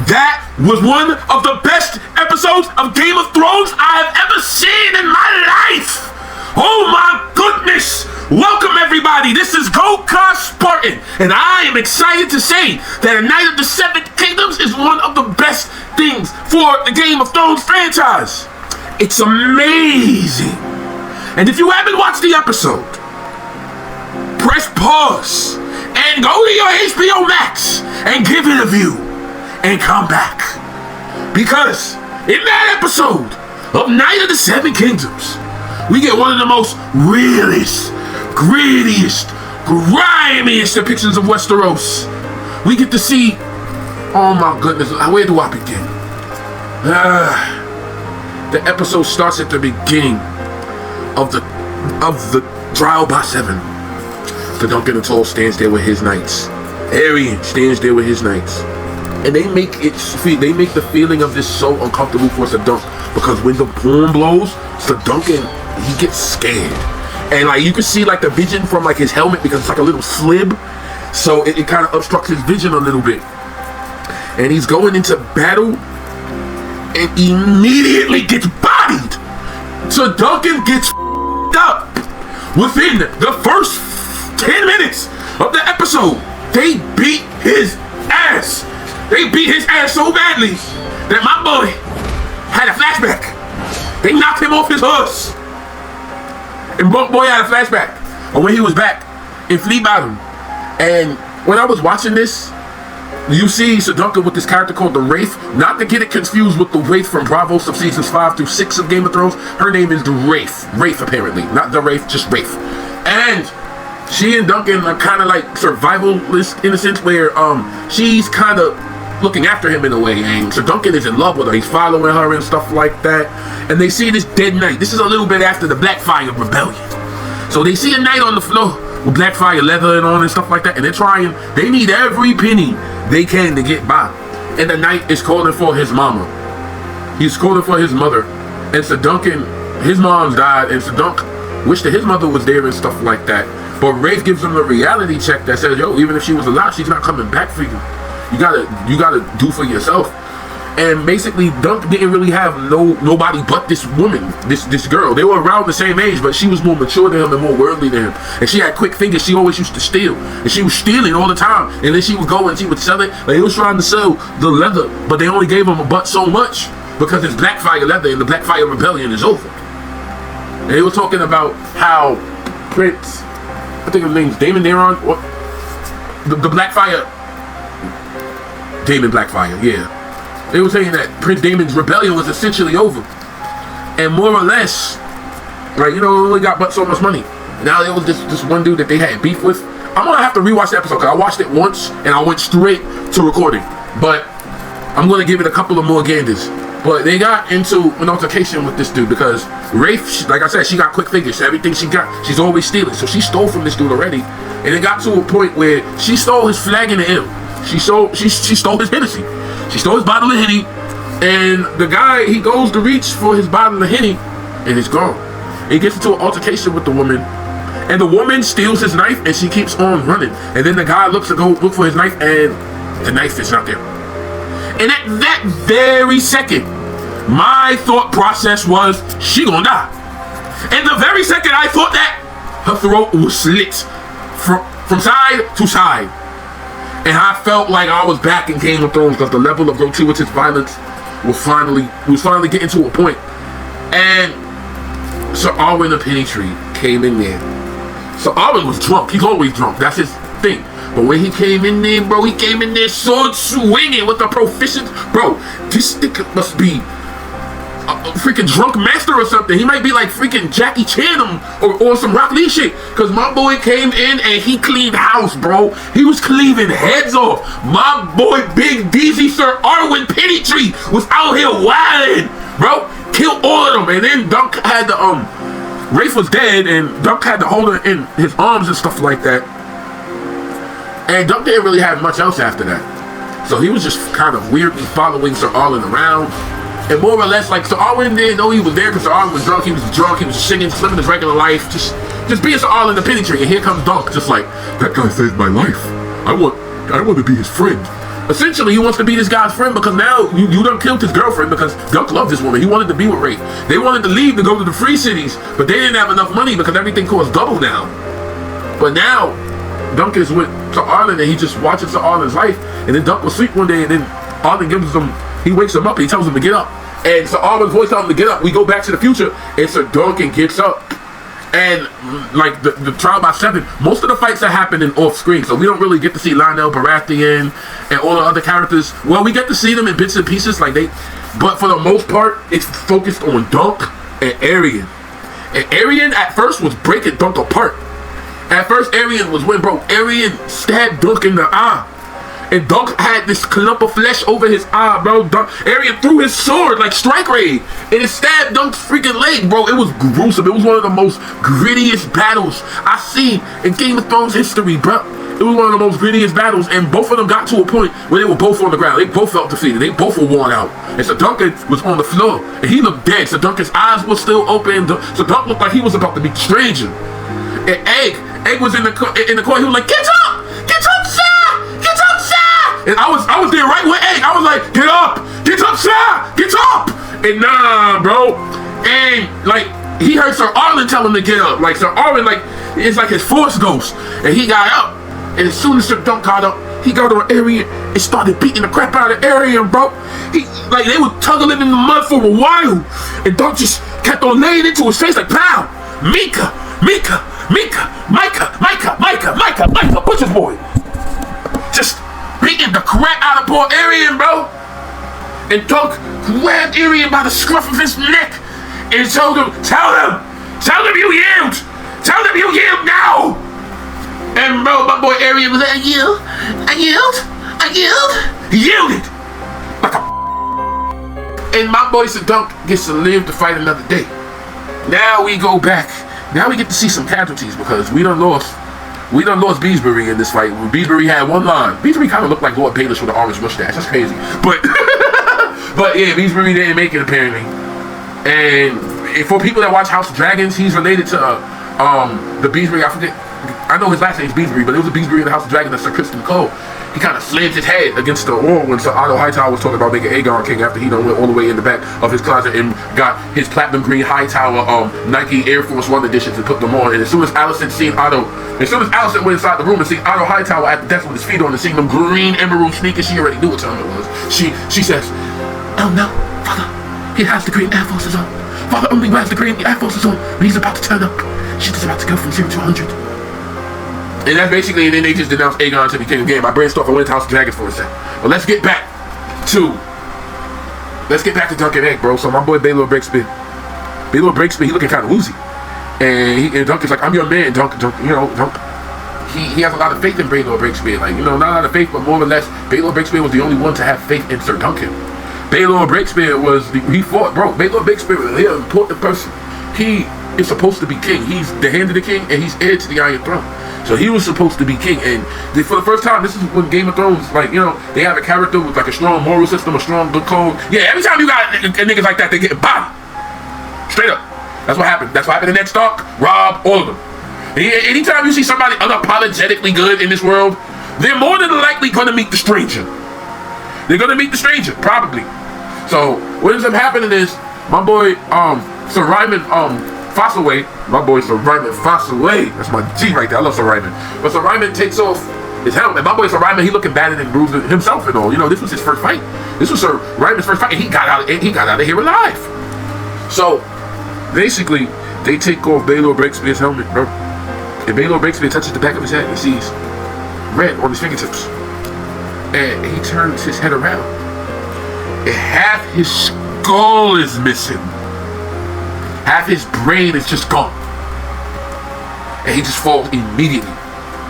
That was one of the best episodes of Game of Thrones I have ever seen in my life. Oh my goodness. Welcome everybody. This is Goka Spartan, and I am excited to say that A Knight of the Seven Kingdoms is one of the best things for the Game of Thrones franchise. It's amazing. And if you haven't watched the episode, press pause and go to your HBO Max and give it a view and come back. Because in that episode of Knight of the Seven Kingdoms, we get one of the most realest, grittiest, grimiest depictions of Westeros. We get to see, oh my goodness, where do I begin? The episode starts at the beginning of the trial by seven. The Duncan the Tall stands there with his knights. Arian stands there with his knights. And they make the feeling of this so uncomfortable for Sir Dunk, because when the horn blows, Sir Duncan, he gets scared. And like you can see like the vision from like his helmet, because it's like a little slib, so it kind of obstructs his vision a little bit. And he's going into battle and immediately gets bodied. So Duncan gets up. Within the first 10 minutes of the episode, they beat his ass. They beat his ass so badly that my boy had a flashback. They knocked him off his horse. And boy had a flashback of when he was back in Flea Bottom. And when I was watching this, you see Sir Duncan with this character called the Wraith. Not to get it confused with the Wraith from Bravo of seasons 5 through 6 of Game of Thrones. Her name is the Wraith. Wraith, apparently. Not the Wraith, just Wraith. And she and Duncan are kind of like survivalist in a sense where she's kind of looking after him in a way. And Sir Duncan is in love with her. He's following her and stuff like that. And they see this dead knight. This is a little bit after the Blackfire Rebellion. So they see a knight on the floor with Blackfire leather and on and stuff like that. And they're trying. They need every penny they can to get by. And the knight is calling for his mama. He's calling for his mother. And Sir Duncan, his mom's died, and Sir Dunk wished that his mother was there and stuff like that. But Rafe gives him a reality check that says, yo, even if she was alive, she's not coming back for you. You gotta do for yourself. And basically Dunk didn't really have nobody but this woman, this girl. They were around the same age, but she was more mature than him and more worldly than him. And she had quick fingers. She always used to steal. And she was stealing all the time. And then she would go and she would sell it. Like he was trying to sell the leather, but they only gave him a butt so much because it's Blackfire leather and the Blackfire Rebellion is over. And they were talking about how Prince, I think his name's Damon Daron, what? The Blackfire, Damon Blackfire, yeah. They were saying that Prince Damon's rebellion was essentially over. And more or less, right, you know, only got but so much money. Now there was this one dude that they had beef with. I'm gonna have to rewatch the episode because I watched it once and I went straight to recording. But I'm gonna give it a couple of more ganders. But they got into an altercation with this dude because Rafe, like I said, she got quick fingers. Everything she got, she's always stealing. So she stole from this dude already. And it got to a point where she stole his flag in the ale. She stole his Hennessy. She stole his bottle of Henny, and the guy, he goes to reach for his bottle of Henny, and it's gone. He gets into an altercation with the woman, and the woman steals his knife, and she keeps on running. And then the guy looks to go look for his knife, and the knife is not there. And at that very second, my thought process was, she gonna die. And the very second I thought that, her throat was slit from side to side. And I felt like I was back in Game of Thrones because the level of gratuitous violence was finally getting to a point. And Sir Arland of Pennytree came in there. Sir Arland was drunk. He's always drunk. That's his thing. But when he came in there, bro, he came in there sword swinging with a proficient. Bro, this nigga must be a freaking drunk master or something. He might be like freaking Jackie Chan or some Rock Lee shit. Cause my boy came in and he cleaned house, bro. He was cleaving heads off. My boy Big DZ Sir Arland Pennytree was out here wilding, bro. Killed all of them. And then Dunk had the Rafe was dead and Dunk had to hold her in his arms and stuff like that. And Dunk didn't really have much else after that. So he was just kind of weirdly following Sir Arland around. And more or less, like, Sir Arland didn't know he was there because Sir Arland was drunk. He was singing, living his regular life, just being Sir Arland the Pennytree. And here comes Dunk, just like, that guy saved my life. I want to be his friend. Essentially, he wants to be this guy's friend because now you done killed his girlfriend because Dunk loved this woman. He wanted to be with Ray. They wanted to leave to go to the free cities, but they didn't have enough money because everything costs double now. But now, Dunk is with Sir Arland and he just watches Sir Arland's life. And then Dunk will sleep one day and then Arland gives him, he wakes him up and he tells him to get up. And Sir Arland's voice tells him to get up. We go back to the future and Sir Duncan gets up. And like the trial by 7, most of the fights are happening off screen, so we don't really get to see Lionel Baratheon and all the other characters. Well, we get to see them in bits and pieces, but for the most part, it's focused on Dunk and Arion. And Arion at first was breaking Dunk apart. At first, Arion was when, bro, Arion stabbed Dunk in the eye. And Dunk had this clump of flesh over his eye, bro. Arion threw his sword like Strike Raid, and it stabbed Dunk's freaking leg, bro. It was gruesome. It was one of the most grittiest battles I've seen in Game of Thrones history, bro. It was one of the most grittiest battles, and both of them got to a point where they were both on the ground. They both felt defeated. They both were worn out. And so Duncan was on the floor, and he looked dead. So Duncan's eyes were still open. So Dunk looked like he was about to be stranging. And Egg was in the corner. He was like, "Get up! Get up, sir! Get up, sir!" And I was there right with Egg. I was like, "Get up! Get up, sir! Get up!" And nah, bro. And like he heard Sir Arland tell him to get up. Like Sir Arland, like it's like his force ghost. And he got up. And as soon as Sir Dunk got up, he got on Arion and started beating the crap out of Arion, bro. They were tugging in the mud for a while. And Dunk just kept on laying into his face like, "Pow! Mika! Mika! Mika! Micah! Micah! Micah! Micah! Micah! Butcher's boy!" Just beating the crap out of poor Arion, bro. And Dunk grabbed Arion by the scruff of his neck and told him, tell him you yield! Tell him you yield now! And bro, my boy Arion was like, I yield. He yielded! Like a... And my boy Sir Dunk gets to live to fight another day. Now we go back. Now we get to see some casualties because we done lost Beesbury in this fight. Beesbury had one line. Beesbury kind of looked like Lord Baelish with an orange mustache. That's crazy. But but yeah, Beesbury didn't make it apparently. And for people that watch House of Dragons, he's related to the Beesbury. I know his last name's Beesbury, but it was a Beesbury in the House of Dragons. That's Sir Criston Cole. He kind of slammed his head against the wall when Sir Otto Hightower was talking about making Aegon king after he done went all the way in the back of his closet and got his platinum green Hightower Nike Air Force One editions and put them on. And as soon as Alicent went inside the room and seen Otto Hightower at the desk with his feet on and seen them green emerald sneakers, she already knew what time it was. She says, "Oh no, Father, he has the green Air Forces on. Father only wears the green Air Forces on when he's about to turn up. She's just about to go from 0 to 100. And that's basically, and then they just denounced Aegon to be king of the game. I brainstormed, I went to House of Dragons for a second. But let's get back to Dunk and Egg, bro. So my boy Baelor Breakspear, he looking kind of woozy. And Dunk is like, "I'm your man, Dunk, you know, Dunk." He has a lot of faith in Baelor Breakspear. Like, you know, not a lot of faith, but more or less, Baelor Breakspear was the only one to have faith in Sir Duncan. Baelor Breakspear he fought, bro. Baelor Breakspear was an important person. He is supposed to be king. He's the hand of the king, and he's heir to the Iron Throne. So he was supposed to be king, and for the first time, this is when Game of Thrones, like, you know, they have a character with like a strong moral system, a strong good code. Yeah, every time you got niggas like that, they get bodied. Straight up. That's what happened. That's what happened to Ned Stark, Robb, all of them. Anytime you see somebody unapologetically good in this world, they're more than likely going to meet the stranger. They're going to meet the stranger, probably. So what ends up happening is my boy Sir Ryman Fossilway, that's my G right there. I love Sir Ryman. But Sir Ryman takes off his helmet. My boy Sir Ryman, he looking battered and bruised himself and all. You know, this was his first fight. This was Sir Ryman's first fight, and he got out of here alive. So basically, they take off Baelor Breakspear's helmet, bro. And Baelor Breakspear touches the back of his head and sees red on his fingertips. And he turns his head around, and half his skull is missing. Half his brain is just gone. And he just falls immediately.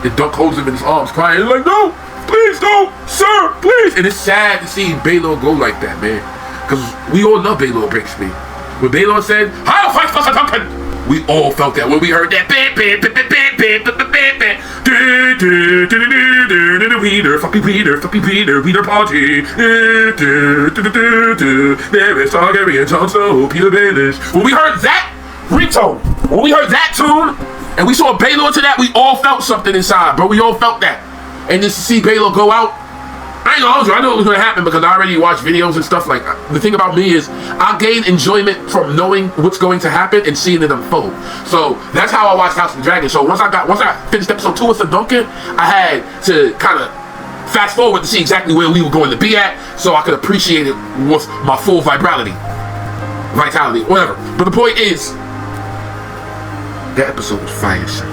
And Dunk holds him in his arms, crying, he's like, "No, please don't, sir, please." And it's sad to see Baelor go like that, man. Because we all love Baelor Breakspear. When Baelor said, "I'll fight for Sir Duncan," we all felt that when we heard that. Weeder party. There is Targaryen, Jon Snow, Peter Baelish. When we heard that ringtone, when we heard that tune, and we saw Baelor to that, we all felt something inside, bro. We all felt that. And just to see Baelor go out, I I ain't gonna hold you. I knew it was gonna happen because I already watched videos and stuff. Like, the thing about me is I gain enjoyment from knowing what's going to happen and seeing it unfold. So that's how I watched House of the Dragon. So once I finished episode 2 with Sir Duncan, I had to kind of fast forward to see exactly where we were going to be at, so I could appreciate it with my full vitality, whatever. But the point is, that episode was fire, son.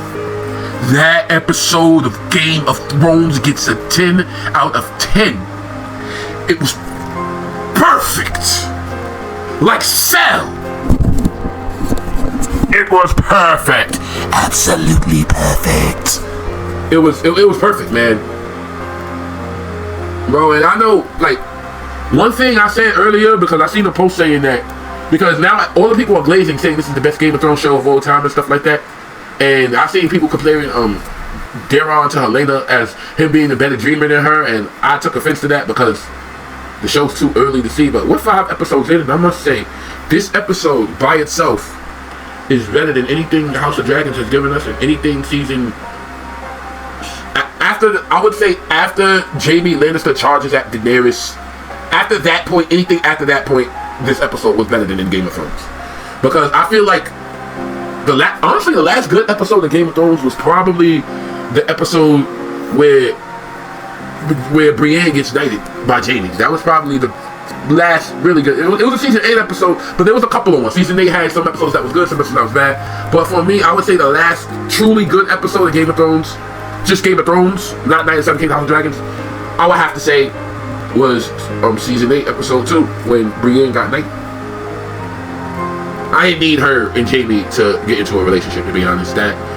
That episode of Game of Thrones gets a 10 out of 10. It was perfect. Like Cell. It was perfect. Absolutely perfect. It was perfect, man. Bro, and I know, like, one thing I said earlier, because I seen a post saying that, because now all the people are glazing saying this is the best Game of Thrones show of all time and stuff like that. And I've seen people comparing Daron to Helena as him being a better dreamer than her, and I took offense to that because the show's too early to see. But we're 5 episodes in, and I must say, this episode by itself is better than anything the House of Dragons has given us, and anything season. I would say after Jaime Lannister charges at Daenerys, after that point, anything after that point, this episode was better than in Game of Thrones. Because I feel like honestly, the last good episode of Game of Thrones was probably the episode where Brienne gets knighted by Jaime. That was probably the last really good. It was a season 8 episode, but there was a couple of ones. Season 8 had some episodes that was good, some episodes that was bad. But for me, I would say the last truly good episode of Game of Thrones, just Game of Thrones, not 97 Kingdom House of Dragons, I would have to say was season 8 episode 2 when Brienne got knighted. I didn't need her and Jaime to get into a relationship, to be honest.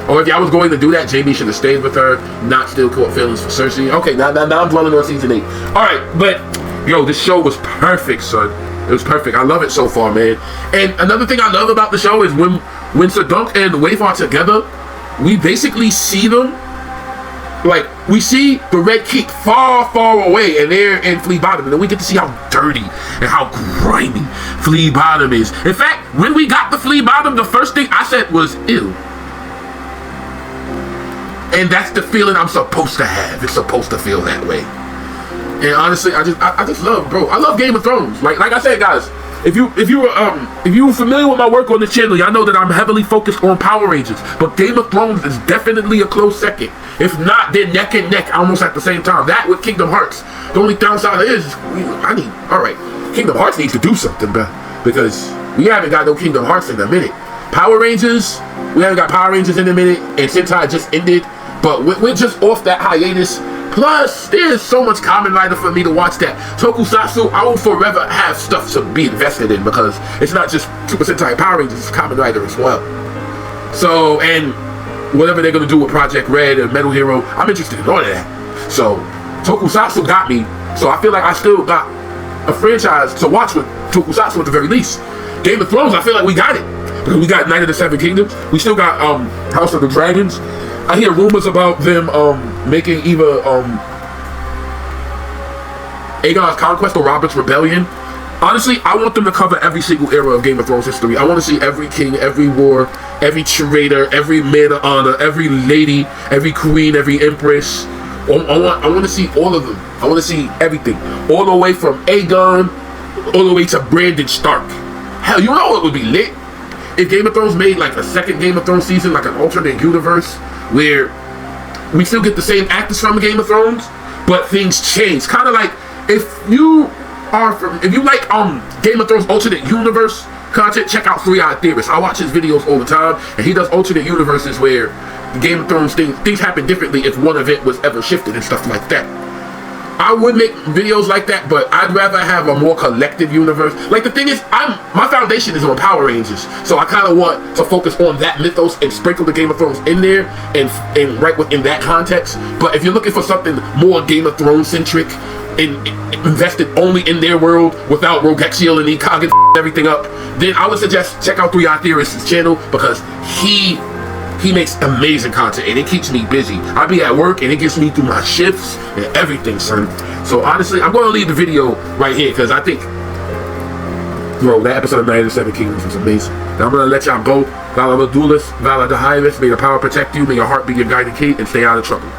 Or if y'all was going to do that, Jaime should have stayed with her, not still caught feelings for Cersei. Okay, now I'm dwelling on season 8. Alright, but yo, this show was perfect, son. It was perfect. I love it so far, man. And another thing I love about the show is when Sir Dunk and Waif are together, we basically see them. Like, we see the Red Keep far, far away, and they're in Flea Bottom, and then we get to see how dirty and how grimy Flea Bottom is. In fact, when we got to Flea Bottom, the first thing I said was, ew. And that's the feeling I'm supposed to have. It's supposed to feel that way. And honestly, I just love, bro. I love Game of Thrones. Like I said, guys, if you were familiar with my work on the channel, y'all know that I'm heavily focused on Power Rangers. But Game of Thrones is definitely a close second. If not, they're neck and neck almost at the same time. That with Kingdom Hearts. The only downside is, alright, Kingdom Hearts needs to do something, because we haven't got no Kingdom Hearts in a minute. Power Rangers, we haven't got Power Rangers in a minute, and Sentai just ended. But we're just off that hiatus. Plus, there's so much Kamen Rider for me to watch that Tokusatsu, I will forever have stuff to be invested in, because it's not just Super Sentai Power Rangers, it's Kamen Rider as well. So, and whatever they're going to do with Project Red and Metal Hero, I'm interested in all of that. So, Tokusatsu got me, so I feel like I still got a franchise to watch with Tokusatsu at the very least. Game of Thrones, I feel like we got it. Because we got Night of the Seven Kingdoms, we still got House of the Dragons. I hear rumors about them making either Aegon's Conquest or Robert's Rebellion. Honestly, I want them to cover every single era of Game of Thrones history. I want to see every king, every war, every traitor, every man of honor, every lady, every queen, every empress. I want to see all of them. I want to see everything. All the way from Aegon, all the way to Brandon Stark. Hell, you know it would be lit? If Game of Thrones made like a second Game of Thrones season, like an alternate universe, where we still get the same actors from Game of Thrones, but things change. Kind of like if you like Game of Thrones alternate universe content, check out 3-Eyed Theorist. I watch his videos all the time, and he does alternate universes where the Game of Thrones things happen differently if one event was ever shifted and stuff like that. I would make videos like that, but I'd rather have a more collective universe. Like, the thing is, my foundation is on Power Rangers, so I kind of want to focus on that mythos and sprinkle the Game of Thrones in there and right within that context. But if you're looking for something more Game of Thrones centric and invested only in their world without Rogexiel and Ikage and everything up, then I would suggest check out 3-Eyed Theorist's channel, because he makes amazing content and it keeps me busy. I be at work and it gets me through my shifts and everything, son. So honestly, I'm going to leave the video right here, because I think, bro, that episode of Night of the Seven Kingdoms was amazing. Now I'm going to let y'all go. Valor the Duelist, Valor the Highness, may the power protect you, may your heart be your guiding key, and stay out of trouble.